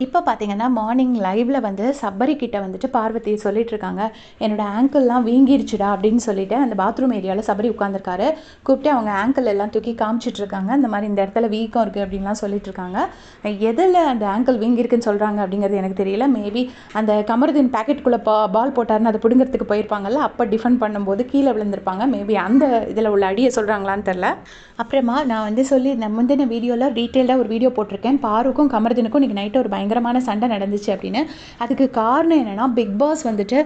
இப்போ பார்த்தீங்கன்னா, மார்னிங் லைவ்ல வந்து சபரி கிட்ட வந்துட்டு பார்வதி சொல்லிட்டு இருக்காங்க. "என்னோட ஆங்கிள்லாம் வீங்கிருச்சுடா" அப்படின்னு சொல்லிட்டு அந்த பாத்ரூம் ஏரியால சபரி உட்காந்துருக்காரு. கூப்பிட்டு அவங்க ஆங்கிள் எல்லாம் தூக்கி காமிச்சிட்டு இருக்காங்க. இந்த மாரி இந்த இடத்துல வீக்கம் இருக்கு அப்படின்லாம் சொல்லிட்டு இருக்காங்க. எதுல அந்த ஆங்கிள் வீங்கிருக்குன்னு சொல்றாங்க அப்படிங்கிறது எனக்கு தெரியல. மேபி அந்த கமருதீன் பாக்கெட்டுக்குள்ள பால் போட்டாருன்னு அத புடுங்கறதுக்கு போயிருப்பாங்கல்ல, அப்ப டிஃபெண்ட் பண்ணும்போது கீழ விழுந்திருப்பாங்க. மேபி அந்த இதுல உள்ள அடிய சொல்றாங்களான்னு தெரியல. அப்புறமா நான் வந்து சொல்லியிருந்தேன், முந்தின வீடியோல டீட்டெயில்டா ஒரு வீடியோ போட்டிருக்கேன். பாருக்கும் கமருதீனுக்கும் இன்னைக்கு நைட் ஒரு பயங்கரமான சண்டை நடந்துச்சு அப்படின்னு. அதுக்கு காரணம் என்னன்னா, பிக் பாஸ் வந்துட்டு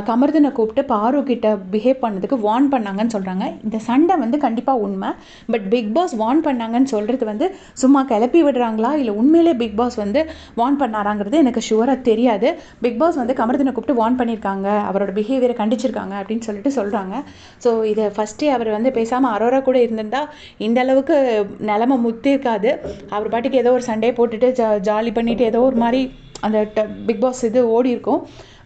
கமருதீனை கூப்பிட்டு பாரு கிட்ட பிஹேவ் பண்ணதுக்கு வார்ன் பண்ணாங்கன்னு சொல்றாங்க. இந்த சண்டை வந்து கண்டிப்பா உண்மை. பட் பிக் பாஸ் வார்ன் பண்ணாங்கன்னு சொல்றது வந்து சும்மா கிளப்பி விடுறாங்களா, இல்லை உண்மையிலே பிக் பாஸ் வந்து வார்ன் பண்ணாராங்கிறது எனக்கு ஷுவராக தெரியாது. பிக் பாஸ் வந்து கமருதீனை கூப்பிட்டு வார்ன் பண்ணியிருக்காங்க, அவரோட பிஹேவியரை கண்டிச்சிருக்காங்க அப்படின்னு சொல்லிட்டு சொல்றாங்க. ஸோ இதை ஃபஸ்ட்டே அவர் வந்து பேசாமல் அரோரா கூட இருந்திருந்தா இந்த அளவுக்கு நிலமை முத்திருக்காது. அவர் பாட்டுக்கு ஏதோ ஒரு சண்டே போட்டுட்டு ஜாலி பண்ணிட்டு ஏதோ ஒரு மாதிரி அந்த பிக் பாஸ் இது ஓடி இருக்கும்.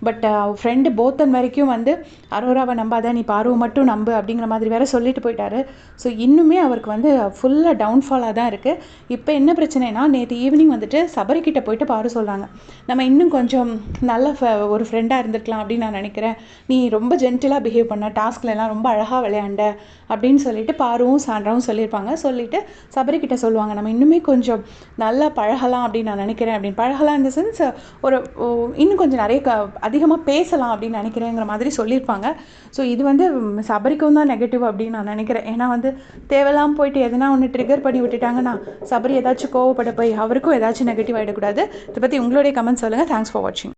பட் ஃப்ரெண்டு போத்தன் வரைக்கும் வந்து அரோராவை நம்பாத, நீ பார்வை மட்டும் நம்பு அப்படிங்கிற மாதிரி வேற சொல்லிட்டு போயிட்டாரு. ஸோ இன்னுமே அவருக்கு வந்து ஃபுல்லாக டவுன்ஃபாலாக தான் இருக்குது. இப்போ என்ன பிரச்சனைனா, நேற்று ஈவினிங் வந்துட்டு சபரிக்கிட்ட போயிட்டு பாரு சொல்கிறாங்க, நம்ம இன்னும் கொஞ்சம் நல்ல ஒரு ஃப்ரெண்டாக இருந்திருக்கலாம் அப்படின்னு நான் நினைக்கிறேன். நீ ரொம்ப ஜென்டிலாக பிஹேவ் பண்ண, டாஸ்க்லலாம் ரொம்ப அழகாக விளையாண்ட அப்படின்னு சொல்லிட்டு பாருவும் சான்றாவும் சொல்லியிருப்பாங்க. சொல்லிட்டு சபரிக்கிட்ட சொல்லுவாங்க, நம்ம இன்னுமே கொஞ்சம் நல்லா பழகலாம் அப்படின்னு நான் நினைக்கிறேன் அப்படின்னு. பழகலாம் இந்த சென்ஸ் ஒரு இன்னும் கொஞ்சம் நிறைய அதிகமாக பேசலாம் அப்படின்னு நினைக்கிறேங்கிற மாதிரி சொல்லியிருப்பாங்க. ஸோ இது வந்து சபரிக்கும் தான் நெகட்டிவ் அப்படின்னு நான் நினைக்கிறேன். ஏன்னா வந்து தேவையில்லாமல் போயிட்டு எதனா ஒன்று ட்ரிகர் பண்ணி விட்டுட்டாங்கன்னா சபரி ஏதாச்சும் கோவப்பட போய் அவருக்கும் ஏதாச்சும் நெகட்டிவ் ஆகிடக்கூடாது. இதை பற்றி உங்களுடைய கமெண்ட் சொல்லுங்கள். தேங்க்ஸ் ஃபார் வாட்சிங்.